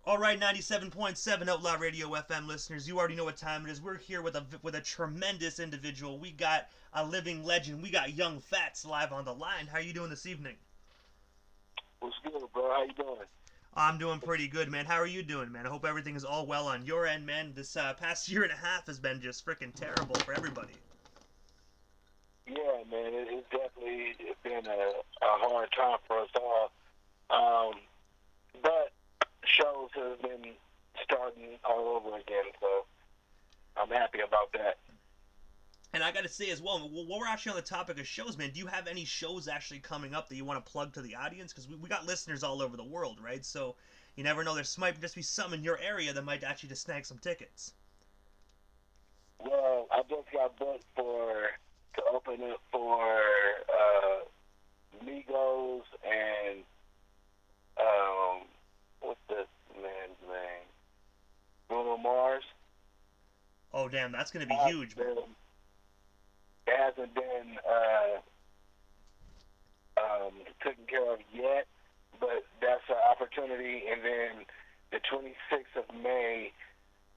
All right, 97.7 Outlaw Radio FM listeners, you already know what time it is. We're here with a tremendous individual. We got a living legend. We got Yungg Fattz live on the line. How are you doing this evening? What's good, bro? How you doing? I'm doing pretty good, man. How are you doing, man? I hope everything is all well on your end, man. This past year and a half has been just freaking terrible for everybody. Yeah, man, it's definitely been a hard time for us all. Um, but shows have been starting all over again, so I'm happy about that. And I gotta say as well, while we're actually on the topic of shows, man, do you have any shows actually coming up that you want to plug to the audience? Because we got listeners all over the world, right? So you never know. There might just be some in your area that might actually just snag some tickets. Well, I just got booked to open up for Migos and what's this man's name? Bruno Mars. Oh, damn, that's gonna be Uh, huge, man. It hasn't been taken care of yet, but that's an opportunity. And then the 26th of May,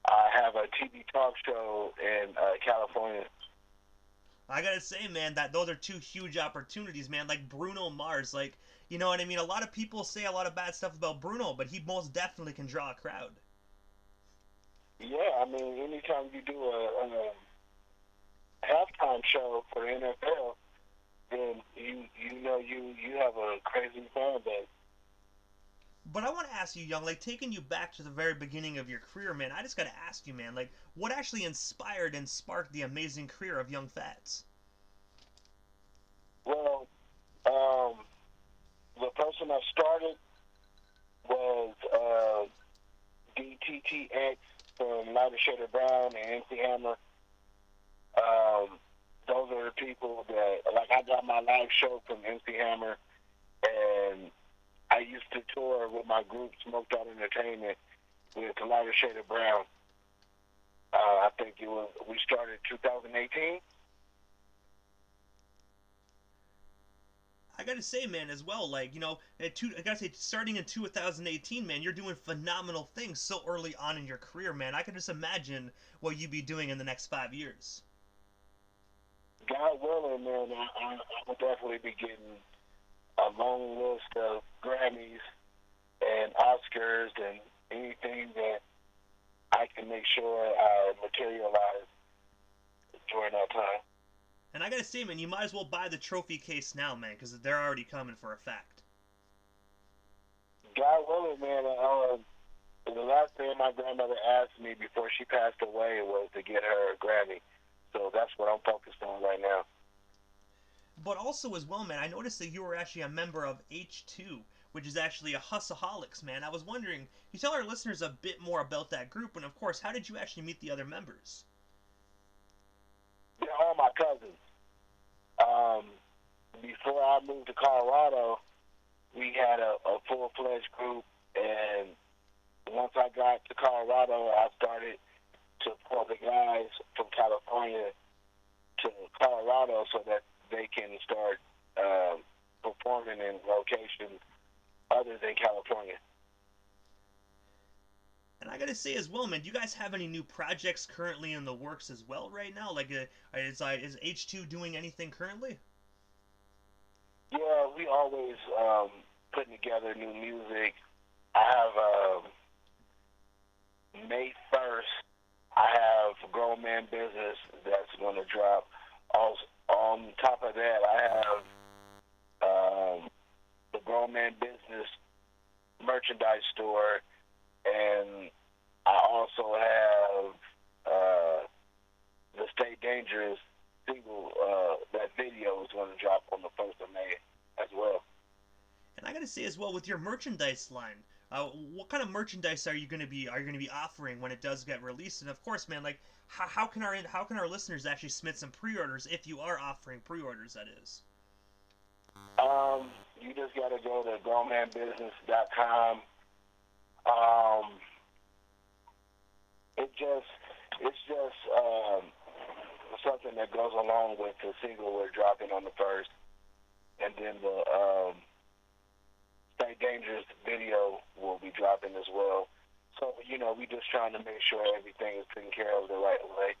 I have a TV talk show in California. I gotta say, man, that those are two huge opportunities, man. Like Bruno Mars, like you know what I mean. A lot of people say a lot of bad stuff about Bruno, but he most definitely can draw a crowd. Yeah, I mean, anytime you do a halftime show for the NFL, then you have a crazy fan base. But I want to ask you, Young, like taking you back to the very beginning of your career, man. I just gotta ask you, man, like what actually inspired and sparked the amazing career of Yungg Fattz? Well, the person that started was DTTX from Lighter Shade of Brown and MC Hammer. Those are the people that, like, I got my live show from MC Hammer, and I used to tour with my group, Smoked Out Entertainment, with the Lighter Shade of Brown. I think we started 2018. I gotta say, man, as well, like, you know, I gotta say, starting in 2018, man, you're doing phenomenal things so early on in your career, man. I can just imagine what you'd be doing in the next 5 years. God willing, man, I will definitely be getting a long list of Grammys and Oscars and anything that I can make sure I materialize during that time. And I gotta say, man, you might as well buy the trophy case now, man, because they're already coming for a fact. God willing, man, the last thing my grandmother asked me before she passed away was to get her a Grammy. So that's what I'm focused on right now. But also, as well, man, I noticed that you were actually a member of H2, which is actually a Husaholics, man. I was wondering, can you tell our listeners a bit more about that group? And of course, how did you actually meet the other members? They're all my cousins. Um, Before I moved to Colorado, we had a full-fledged group, and once I got to Colorado, I started to pull the guys from California to Colorado so that they can start performing in locations other than California. And I gotta say as well, man, do you guys have any new projects currently in the works as well right now? Like, is H2 doing anything currently? Yeah, we always putting together new music. I have May 1st, I have Grown Man Business that's going to drop. Also, on top of that, I have the Grown Man Business merchandise store, and I also have the Stay Dangerous single. That video is going to drop on the 1st of May as well. And I gotta say as well, with your merchandise line, what kind of merchandise are you gonna be offering when it does get released? And of course, man, like how can our listeners actually submit some pre-orders if you are offering pre-orders? That is. You just got to go to grownmanbusiness.com. It's just something that goes along with the single we're dropping on the 1st, and then the Stay Dangerous video will be dropping as well. So, we just trying to make sure everything is taken care of the right way.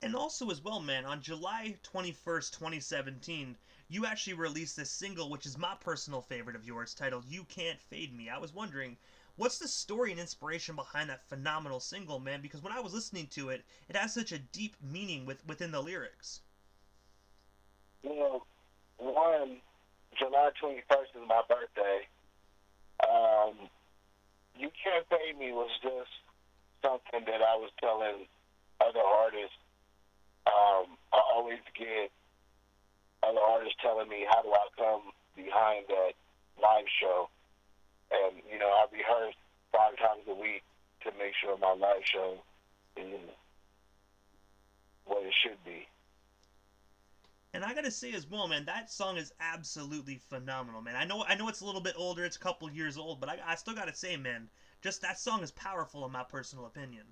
And also as well, man, on July 21st, 2017, you actually released this single, which is my personal favorite of yours, titled You Can't Fade Me. I was wondering, what's the story and inspiration behind that phenomenal single, man? Because when I was listening to it, it has such a deep meaning within the lyrics. One, July 21st is my birthday. Um, you Can't Pay Me was just something that I was telling other artists. I always get other artists telling me, how do I come behind that live show? And, I rehearse 5 times a week to make sure my live show is what it should be. And I gotta say as well, man, that song is absolutely phenomenal, man. I know it's a little bit older, it's a couple years old, but I still gotta say, man, just that song is powerful in my personal opinion.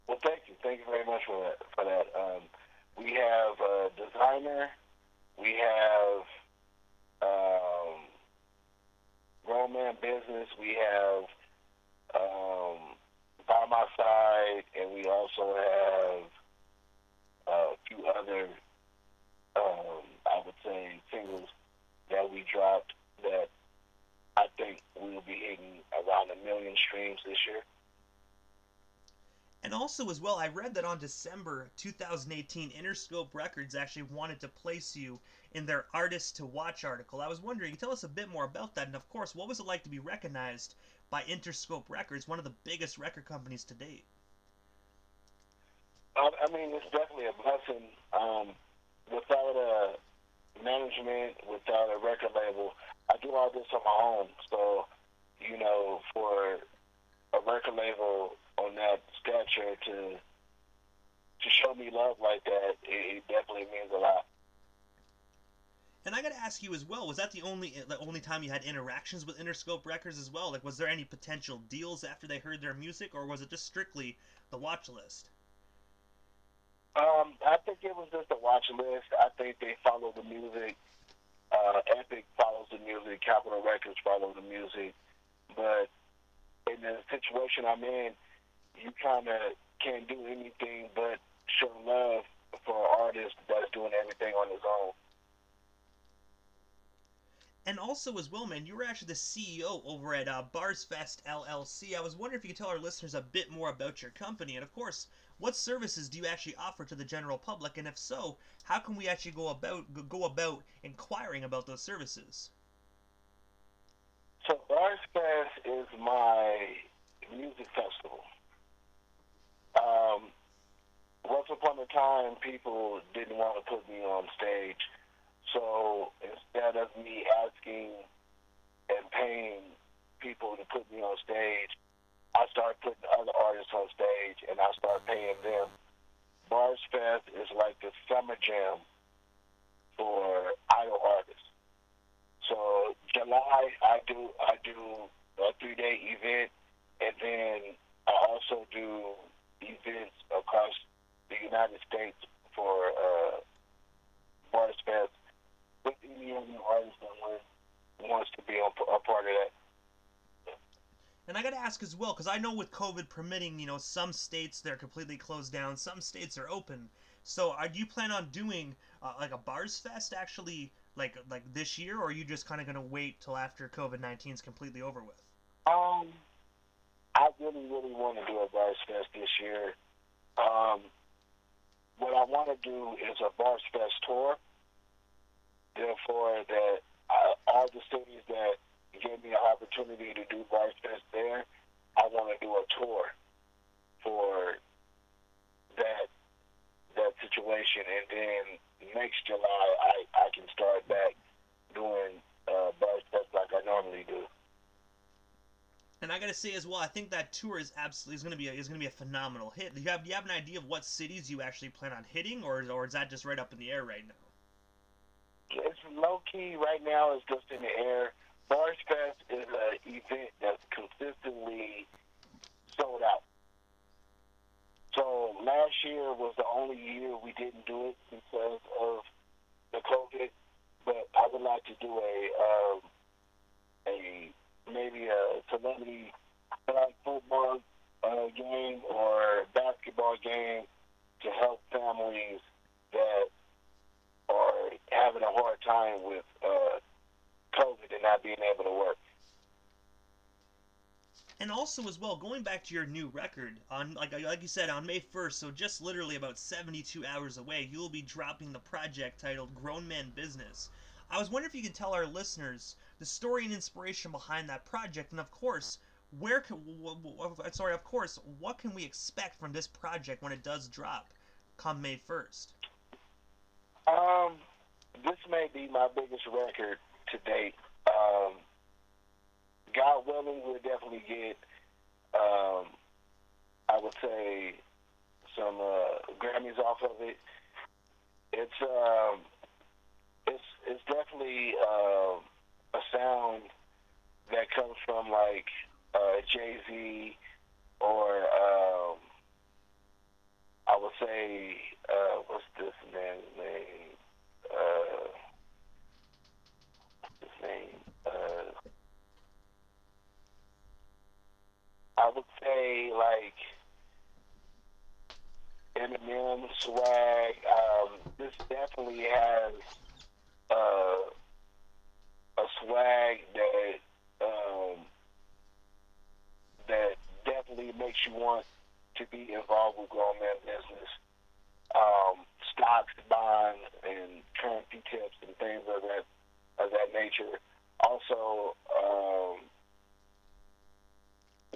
Well, thank you. Thank you very much for that. We have Designer. We have Grown Man Business. We have By My Side, and we also have a few other, I would say, singles that we dropped that I think we'll be hitting around 1 million streams this year. And also as well, I read that on December 2018, Interscope Records actually wanted to place you in their Artists to Watch article. I was wondering, can you tell us a bit more about that? And of course, what was it like to be recognized by Interscope Records, one of the biggest record companies to date? I mean, it's definitely a blessing. Without a management, without a record label, I do all this on my own. So, for a record label on that stature to show me love like that, it definitely means a lot. And I gotta ask you as well, was that the only time you had interactions with Interscope Records as well? Like, was there any potential deals after they heard their music, or was it just strictly the watch list? I think it was just a watch list. I think they follow the music. Epic follows the music. Capitol Records follow the music. But in the situation I'm in, you kind of can't do anything but show love for an artist that's doing everything on his own. And also as well, man, you were actually the CEO over at Bars Fest LLC. I was wondering if you could tell our listeners a bit more about your company, and of course, what services do you actually offer to the general public? And if so, how can we actually go about inquiring about those services? So Bars Fest is my music festival. Once upon a time, people didn't want to put me on stage. So instead of me asking and paying people to put me on stage, I started putting other artists on stage, and I started paying them. Bars Fest is like the summer jam for idol artists. So July, I do a 3-day event, and then I also do events across the United States for Bars Fest with any other artist that wants to be a part of that. And I gotta ask as well, because I know with COVID permitting, some states they're completely closed down, some states are open. So, do you plan on doing like a Bars Fest actually, like this year, or are you just kind of gonna wait till after COVID-19 is completely over with? I really, really want to do a Bars Fest this year. What I want to do is a Bars Fest tour. Therefore, that all the cities that gave me an opportunity to do Bars Fest there, I want to do a tour for that situation, and then next July I can start back doing Bars Fest like I normally do. And I gotta say as well, I think that tour is gonna be a phenomenal hit. Do you have an idea of what cities you actually plan on hitting, or is that just right up in the air right now? It's low key right now. It's just in the air. Bars Fest is an event that's consistently sold out. So last year was the only year we didn't do it because of the COVID. But I would like to do maybe a celebrity flag football game or basketball game to help families that are having a hard time with COVID and not being able to work. And also as well, going back to your new record on like you said on May 1st, so just literally about 72 hours away, you'll be dropping the project titled Grown Man Business. I was wondering if you could tell our listeners the story and inspiration behind that project, and of course, what can we expect from this project when it does drop come May 1st? This may be my biggest record to date. God willing, we'll definitely get, I would say, some Grammys off of it. It's definitely a sound that comes from like Jay-Z or I would say what's this man's name? I would say like Eminem swag. This definitely has a swag that definitely makes you want to be involved with grown man business. Stocks, bonds, and currency tips and things of that nature. Also,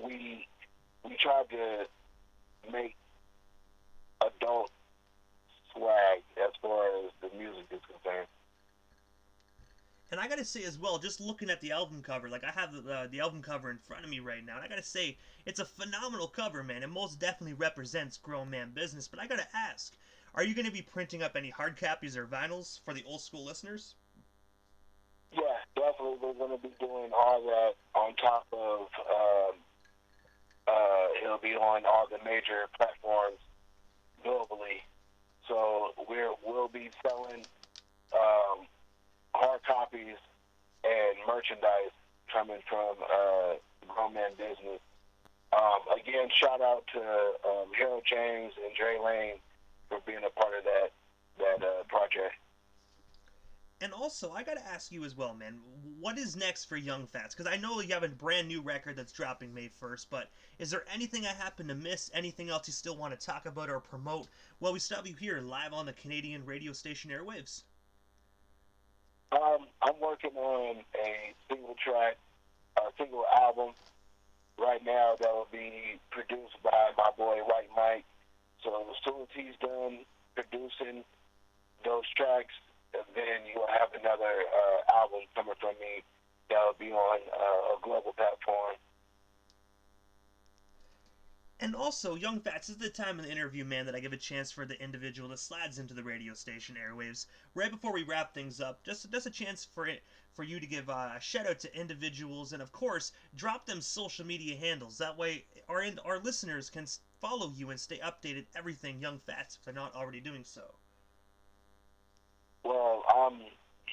we tried to make adult swag as far as the music is concerned. And I gotta say as well, just looking at the album cover, like I have the album cover in front of me right now, and I gotta say, it's a phenomenal cover, man. It most definitely represents grown man business. But I gotta ask, are you gonna be printing up any hard copies or vinyls for the old school listeners? Yeah, definitely. We're gonna be doing all that on top of. It'll be on all the major platforms globally. So we'll be selling hard copies and merchandise coming from Grown Man Business. Again, shout out to Harold James and Dre Lane for being a part of that project. And also, I gotta ask you as well, man, what is next for Yungg Fattz? Because I know you have a brand new record that's dropping May 1st, but is there anything I happen to miss? Anything else you still want to talk about or promote while we still have you here live on the Canadian radio station airwaves? I'm working on a single album right now that will be produced by my boy White Mike. So as soon as he's done producing those tracks, then you'll have another album coming from me that will be on a global platform. And also, Yungg Fattz, this is the time in the interview, man, that I give a chance for the individual that slides into the radio station airwaves. Right before we wrap things up, just a chance for you to give a shout out to individuals, and of course, drop them social media handles. That way, our listeners can follow you and stay updated everything Yungg Fattz if they're not already doing so. Well, I'm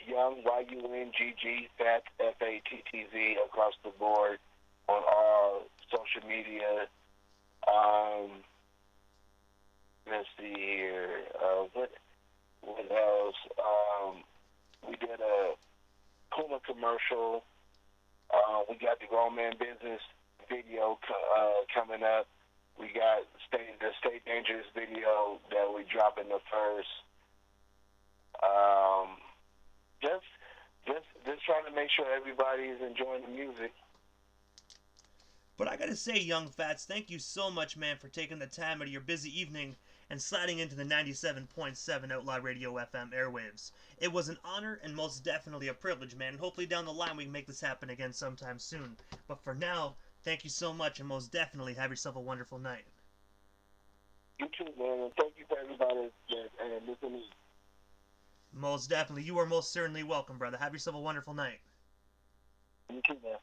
Yungg, Y-U-N-G-G, Fattz, F-A-T-T-Z, across the board on all social media. Let's see here. What else? We did a Puma commercial. We got the Grown Man Business video coming up. We got the Stay Dangerous video that we dropping the first. Just trying to make sure everybody is enjoying the music. But I gotta say, Yungg Fattz, thank you so much, man, for taking the time out of your busy evening and sliding into the 97.7 Outlaw Radio FM airwaves. It was an honor and most definitely a privilege, man. And hopefully down the line we can make this happen again sometime soon. But for now, thank you so much, and most definitely have yourself a wonderful night. You too, man, and thank you for everybody that listened to me. Most definitely. You are most certainly welcome, brother. Have yourself a wonderful night. You too, man.